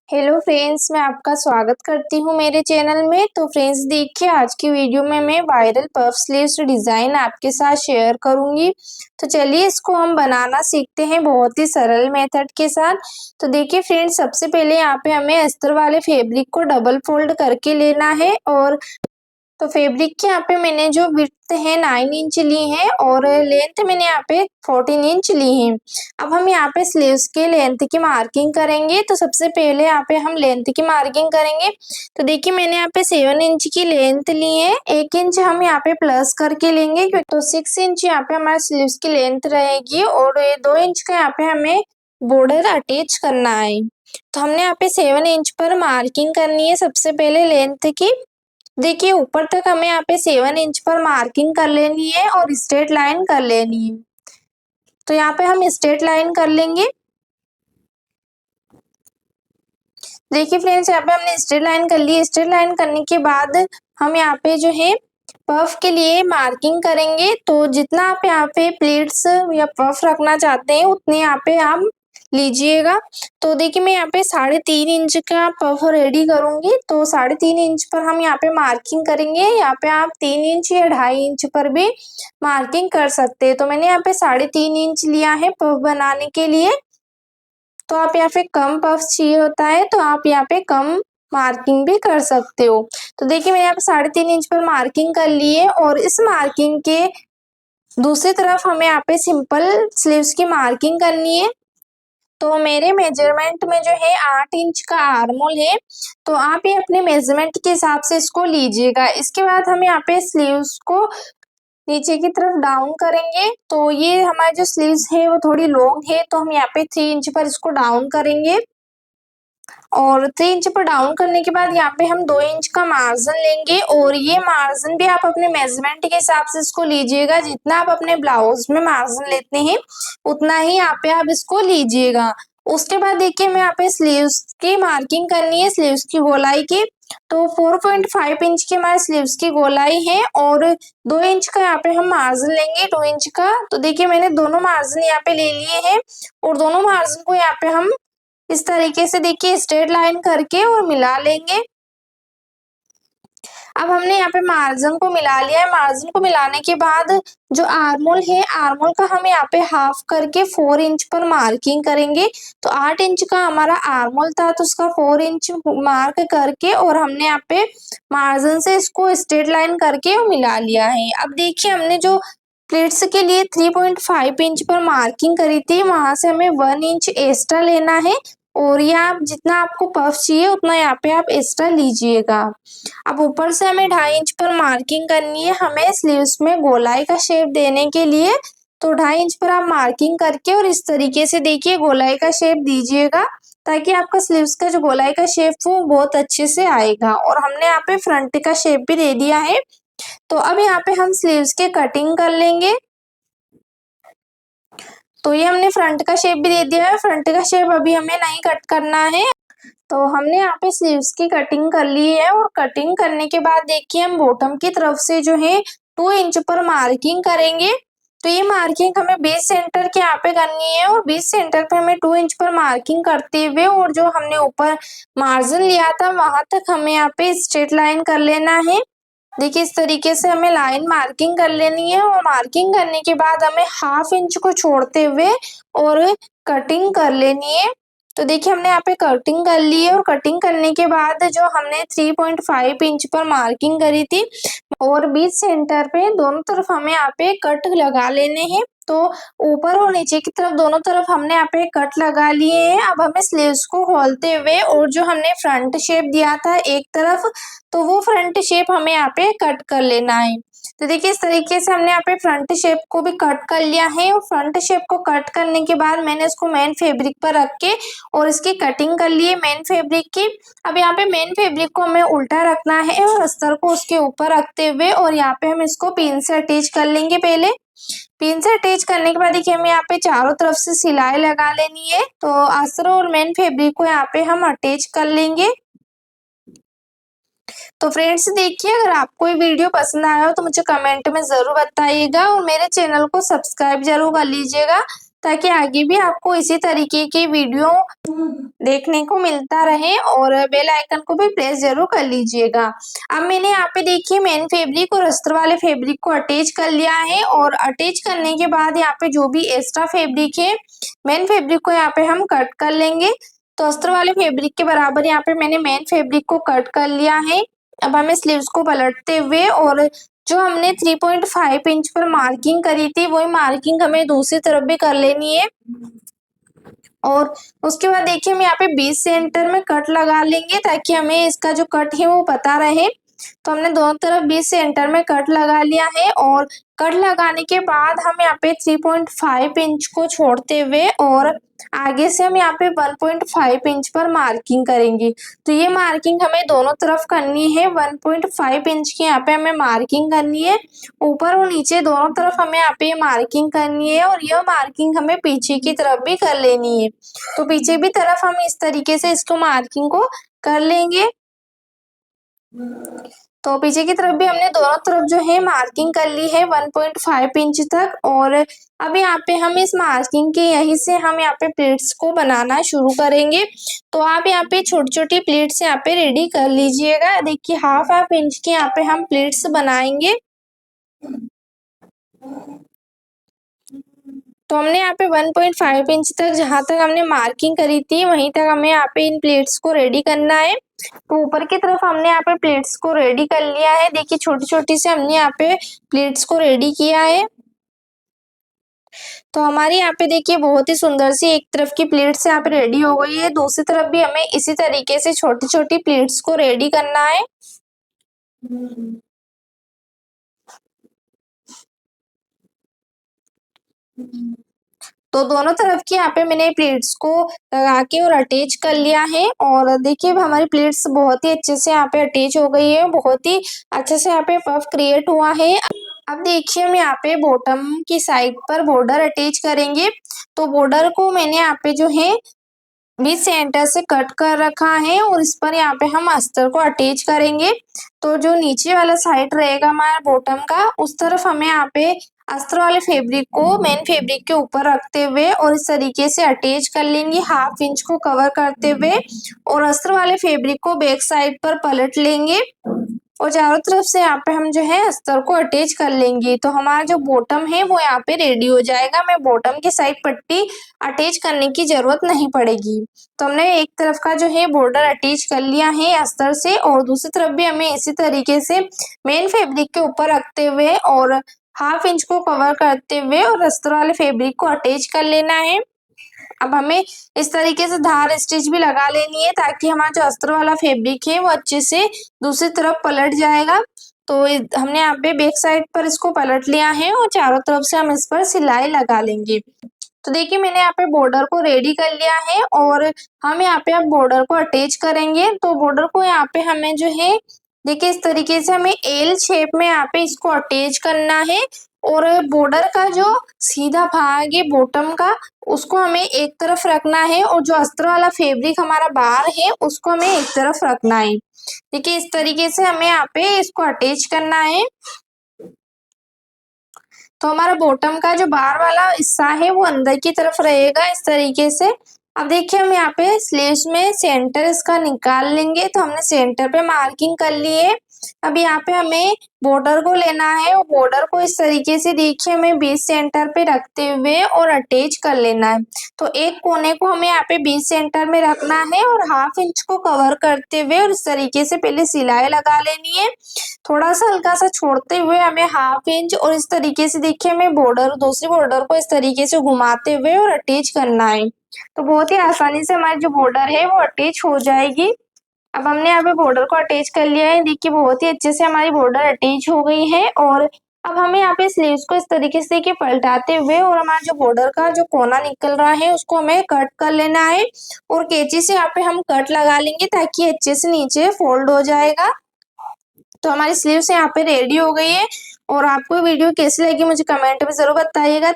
Hello friends, मैं आपका स्वागत करती हूँ मेरे चैनल में। तो फ्रेंड्स देखिए, आज की वीडियो में मैं वायरल पफ स्लीव्स डिज़ाइन आपके साथ शेयर करूँगी। तो चलिए इसको हम बनाना सीखते हैं बहुत ही सरल मेथड के साथ। तो देखिए फ्रेंड्स, सबसे पहले यहाँ पे हमें अस्तर वाले फैब्रिक को डबल फोल्ड करके लेना है। और तो फैब्रिक के यहाँ पे मैंने जो विड्थ है 9 इंच ली है और लेंथ मैंने यहाँ पे 14 इंच ली है। अब हम यहाँ पे स्लीव्स के लेंथ की मार्किंग करेंगे। तो सबसे पहले यहाँ पे हम लेंथ की मार्किंग करेंगे। तो देखिए मैंने यहाँ पे 7 इंच की लेंथ ली है, 1 इंच हम यहाँ पे प्लस करके लेंगे तो 6 इंच यहाँ पे हमारे स्लीव्स की लेंथ रहेगी और 2 इंच का यहाँ पे हमें बॉर्डर अटैच करना है। तो हमने यहाँ पे 7 इंच पर मार्किंग करनी है सबसे पहले लेंथ की। देखिए ऊपर तक हमें यहाँ पे 7 इंच पर मार्किंग कर लेनी है और स्ट्रेट लाइन कर लेनी है। तो यहाँ पे हम स्ट्रेट लाइन कर लेंगे। देखिए फ्रेंड्स, यहाँ पे हमने स्ट्रेट लाइन कर ली। स्ट्रेट लाइन करने के बाद हम यहाँ पे जो है पफ के लिए मार्किंग करेंगे। तो जितना आप यहाँ पे प्लीट्स या पफ रखना चाहते हैं उतने यहाँ पे आप लीजिएगा। तो देखिए मैं यहाँ पे 3.5 इंच का पफ रेडी करूंगी। तो 3.5 इंच पर हम यहाँ पे मार्किंग करेंगे। यहाँ पे आप 3 इंच या 2.5 इंच पर भी मार्किंग कर सकते हैं। तो मैंने यहाँ पे 3.5 इंच लिया है पफ बनाने के लिए। तो आप यहाँ पे कम पफ चाहिए होता है तो आप यहाँ पे कम मार्किंग भी कर सकते हो। तो देखिए मैंने यहाँ पे 3.5 इंच पर मार्किंग कर ली है और इस मार्किंग के दूसरी तरफ हमें यहाँ पे सिंपल स्लीव्स की मार्किंग करनी है। तो मेरे मेजरमेंट में जो है 8 इंच का आर्मोल है। तो आप ये अपने मेजरमेंट के हिसाब से इसको लीजिएगा। इसके बाद हम यहाँ पे स्लीव्स को नीचे की तरफ डाउन करेंगे। तो ये हमारी जो स्लीव्स है वो थोड़ी लॉन्ग है, तो हम यहाँ पे 3 इंच पर इसको डाउन करेंगे। और 3 इंच पर डाउन करने के बाद यहाँ पे हम 2 इंच का मार्जिन लेंगे और ये मार्जिन भी आप अपने मेजरमेंट के हिसाब से इसको लीजिएगा। जितना आप अपने ब्लाउज में मार्जिन लेते हैं उतना ही यहाँ पे आप इसको लीजिएगा। उसके बाद देखिए मैं यहाँ पे स्लीव्स की मार्किंग करनी है, स्लीव्स की गोलाई की। तो 4.5 इंच की हमारे स्लीव्स की गोलाई है और 2 इंच का यहाँ पे हम मार्जिन लेंगे, 2 इंच का। तो देखिए मैंने दोनों मार्जिन यहाँ पे ले लिए हैं और दोनों मार्जिन को यहाँ पे हम इस तरीके से देखिए स्ट्रेट लाइन करके और मिला लेंगे। अब हमने यहाँ पे मार्जिन को मिला लिया है। मार्जिन को मिलाने के बाद जो आर्मोल है, आर्मोल का हम यहाँ पे हाफ करके 4 इंच पर मार्किंग करेंगे। तो 8 इंच का हमारा आर्मोल था तो उसका 4 इंच मार्क करके और हमने यहाँ पे मार्जिन से इसको स्ट्रेट लाइन करके मिला लिया है। अब देखिए हमने जो प्लेट्स के लिए 3.5 इंच पर मार्किंग करी थी वहां से हमें 1 इंच एक्स्ट्रा लेना है और ये आप जितना आपको पफ चाहिए उतना यहाँ पे आप एक्स्ट्रा लीजिएगा। अब ऊपर से हमें 2.5 इंच पर मार्किंग करनी है हमें स्लीव्स में गोलाई का शेप देने के लिए। तो 2.5 इंच पर आप मार्किंग करके और इस तरीके से देखिए गोलाई का शेप दीजिएगा ताकि आपका स्लीव्स का जो गोलाई का शेप वो बहुत अच्छे से आएगा। और हमने यहाँ पे फ्रंट का शेप भी दे दिया है। तो अब यहाँ पे हम स्लीव्स के कटिंग कर लेंगे। तो ये हमने फ्रंट का शेप भी दे दिया है। फ्रंट का शेप अभी हमें नहीं कट करना है। तो हमने यहाँ पे स्लीव्स की कटिंग कर ली है और कटिंग करने के बाद देखिए हम बॉटम की तरफ से जो है 2 इंच पर मार्किंग करेंगे। तो ये मार्किंग हमें बेस सेंटर के यहाँ पे करनी है और बेस सेंटर पे हमें 2 इंच पर मार्किंग करते हुए और जो हमने ऊपर मार्जिन लिया था वहां तक हमें यहाँ पे स्ट्रेट लाइन कर लेना है। देखिए इस तरीके से हमें लाइन मार्किंग कर लेनी है और मार्किंग करने के बाद हमें हाफ इंच को छोड़ते हुए और कटिंग कर लेनी है। तो देखिए हमने यहाँ पे कटिंग कर ली है और कटिंग करने के बाद जो हमने 3.5 इंच पर मार्किंग करी थी और बीच सेंटर पे दोनों तरफ हमें यहाँ पे कट लगा लेने हैं। तो ऊपर और नीचे की तरफ दोनों तरफ हमने यहाँ पे कट लगा लिए हैं। अब हमें स्लीव्स को खोलते हुए और जो हमने फ्रंट शेप दिया था एक तरफ, तो वो फ्रंट शेप हमें यहाँ पे कट कर लेना है। तो देखिए इस तरीके से हमने यहाँ पे फ्रंट शेप को भी कट कर लिया है और फ्रंट शेप को कट करने के बाद मैंने इसको मेन फैब्रिक पर रख के और इसकी कटिंग कर ली है मेन फैब्रिक की। अब यहाँ पे मेन फैब्रिक को हमें उल्टा रखना है और अस्तर को उसके ऊपर रखते हुए और यहाँ पे हम इसको पिन से अटैच कर लेंगे। पहले पिन से अटैच करने के बाद देखिए हमें यहाँ पे चारों तरफ से सिलाई लगा लेनी है। तो अस्तर और मेन फैब्रिक को यहाँ पे हम अटैच कर लेंगे। तो फ्रेंड्स देखिए, अगर आपको ये वीडियो पसंद आया हो तो मुझे कमेंट में जरूर बताइएगा और मेरे चैनल को सब्सक्राइब जरूर कर लीजिएगा ताकि आगे भी आपको इसी तरीके की वीडियो देखने को मिलता रहे और बेल आइकन को भी प्रेस जरूर कर लीजिएगा। अब मैंने यहाँ पे देखिए मेन फैब्रिक और अस्तर वाले फैब्रिक को अटैच कर लिया है और अटैच करने के बाद यहाँ पे जो भी एक्स्ट्रा फैब्रिक है मेन फैब्रिक को यहाँ पे हम कट कर लेंगे। तो अस्तर वाले फैब्रिक के बराबर यहाँ पे मैंने मेन फैब्रिक को कट कर लिया है। अब हमें स्लीव्स को पलटते हुए और जो हमने 3.5 इंच पर मार्किंग करी थी वही मार्किंग हमें दूसरी तरफ भी कर लेनी है। और उसके बाद देखिए हम यहाँ पे 20 सेंटर में कट लगा लेंगे ताकि हमें इसका जो कट है वो पता रहे। तो हमने दोनों तरफ 20 सेंटर में कट लगा लिया है और कट लगाने के बाद हम यहाँ पे 3.5 इंच को छोड़ते हुए और आगे से हम यहाँ पे 1.5 इंच पर मार्किंग करेंगे। तो ये मार्किंग हमें दोनों तरफ करनी है। 1.5 इंच की यहाँ पे हमें मार्किंग करनी है। ऊपर और नीचे दोनों तरफ हमें यहाँ पे मार्किंग करनी है और यह मार्किंग हमें पीछे की तरफ भी कर लेनी है। तो पीछे भी तरफ हम इस तरीके से इसको मार्किंग को कर लेंगे। तो पीछे की तरफ भी हमने दोनों तरफ जो है मार्किंग कर ली है 1.5 इंच तक। और अब यहाँ पे हम इस मार्किंग के यहीं से हम यहाँ पे प्लेट्स को बनाना शुरू करेंगे। तो आप यहाँ पे छोटी छोटी प्लेट्स यहाँ पे रेडी कर लीजिएगा। देखिए हाफ इंच की यहाँ पे हम प्लेट्स बनाएंगे। तो हमने यहाँ पे 1.5 इंच तक जहाँ तक हमने मार्किंग करी थी वहीं तक हमें यहाँ पे इन प्लेट्स को रेडी करना है। तो ऊपर की तरफ हमने यहाँ पे प्लेट्स को रेडी कर लिया है। देखिए छोटी छोटी से हमने यहाँ पे प्लेट्स को रेडी किया है। तो हमारी यहाँ पे देखिए बहुत ही सुंदर सी एक तरफ की प्लेट्स यहाँ पे रेडी हो गई है। दूसरी तरफ भी हमें इसी तरीके से छोटी छोटी प्लेट्स को रेडी करना है। तो दोनों तरफ की यहाँ पे मैंने प्लेट्स को लगा के और अटैच कर लिया है। और देखिए हमारी प्लेट्स बहुत ही अच्छे से यहाँ पे अटैच हो गई है। बहुत ही अच्छे से यहाँ पे पफ क्रिएट हुआ है। अब देखिए हम यहाँ पे बॉटम की साइड पर बॉर्डर अटैच करेंगे। तो बॉर्डर को मैंने यहाँ पे जो है बीच सेंटर से कट कर रखा है और इस पर यहाँ पे हम अस्तर को अटैच करेंगे। तो जो नीचे वाला साइड रहेगा हमारा बॉटम का उस तरफ हमें यहाँ पे अस्तर वाले फैब्रिक को मेन फैब्रिक के ऊपर रखते हुए और इस तरीके से अटैच कर लेंगे हाफ इंच को कवर करते हुए। और अस्तर वाले फैब्रिक को बैक साइड पर पलट लेंगे और चारों तरफ से यहाँ पे हम जो है अस्तर को अटैच कर लेंगे। तो हमारा जो बॉटम है वो यहाँ पे रेडी हो जाएगा। हमें बॉटम की साइड पट्टी अटैच करने की जरूरत नहीं पड़ेगी। तो हमने एक तरफ का जो है बॉर्डर अटैच कर लिया है अस्तर से और दूसरी तरफ भी हमें इसी तरीके से मेन फैब्रिक के ऊपर रखते हुए और हाफ इंच को कवर करते हुए और अस्तर वाले फैब्रिक को अटैच कर लेना है। अब हमें इस तरीके से धार स्टिच भी लगा लेनी है ताकि हमारा जो अस्तर वाला फैब्रिक है वो अच्छे से दूसरी तरफ पलट जाएगा। तो हमने यहाँ पे बैक साइड पर इसको पलट लिया है और चारों तरफ से हम इस पर सिलाई लगा लेंगे। तो देखिए मैंने यहाँ पे बॉर्डर को रेडी कर लिया है और हम यहाँ पे अब बॉर्डर को अटैच करेंगे। तो बॉर्डर को यहाँ पे हमें जो है देखिए इस तरीके से हमें एल शेप में यहाँ पे इसको अटैच करना है। और बॉर्डर का जो सीधा भाग है बॉटम का उसको हमें एक तरफ रखना है और जो अस्तर वाला फैब्रिक हमारा बाहर है उसको हमें एक तरफ रखना है। देखिए इस तरीके से हमें यहाँ पे इसको अटैच करना है। तो हमारा बॉटम का जो बाहर वाला हिस्सा है वो अंदर की तरफ रहेगा इस तरीके से। अब देखिए हम यहाँ पे स्लीव्स में सेंटर इसका निकाल लेंगे। तो हमने सेंटर पे मार्किंग कर ली है। अब यहाँ पे हमें बॉर्डर को लेना है और बॉर्डर को इस तरीके से देखिए हमें बीच सेंटर पे रखते हुए और अटैच कर लेना है। तो एक कोने को हमें यहाँ पे बीच सेंटर में रखना है और हाफ इंच को कवर करते हुए और इस तरीके से पहले सिलाई लगा लेनी है। थोड़ा सा हल्का सा छोड़ते हुए हमें हाफ इंच और इस तरीके से देखिए हमें बॉर्डर दूसरी बॉर्डर को इस तरीके से घुमाते हुए और अटैच करना है। तो बहुत ही आसानी से हमारी जो बॉर्डर है वो अटैच हो जाएगी। अब हमने यहाँ पे बॉर्डर को अटैच कर लिया है। देखिए बहुत ही अच्छे से हमारी बॉर्डर अटैच हो गई है। और अब हमें यहाँ पे स्लीव्स को इस तरीके से देखिए पलटाते हुए और हमारा जो बॉर्डर का जो कोना निकल रहा है उसको हमें कट कर लेना है और कैंची से यहाँ पे हम कट लगा लेंगे ताकि अच्छे से नीचे फोल्ड हो जाएगा। तो हमारी स्लीव्स यहाँ पे रेडी हो गई है। और आपको वीडियो कैसी लगी मुझे कमेंट में जरूर बताइएगा।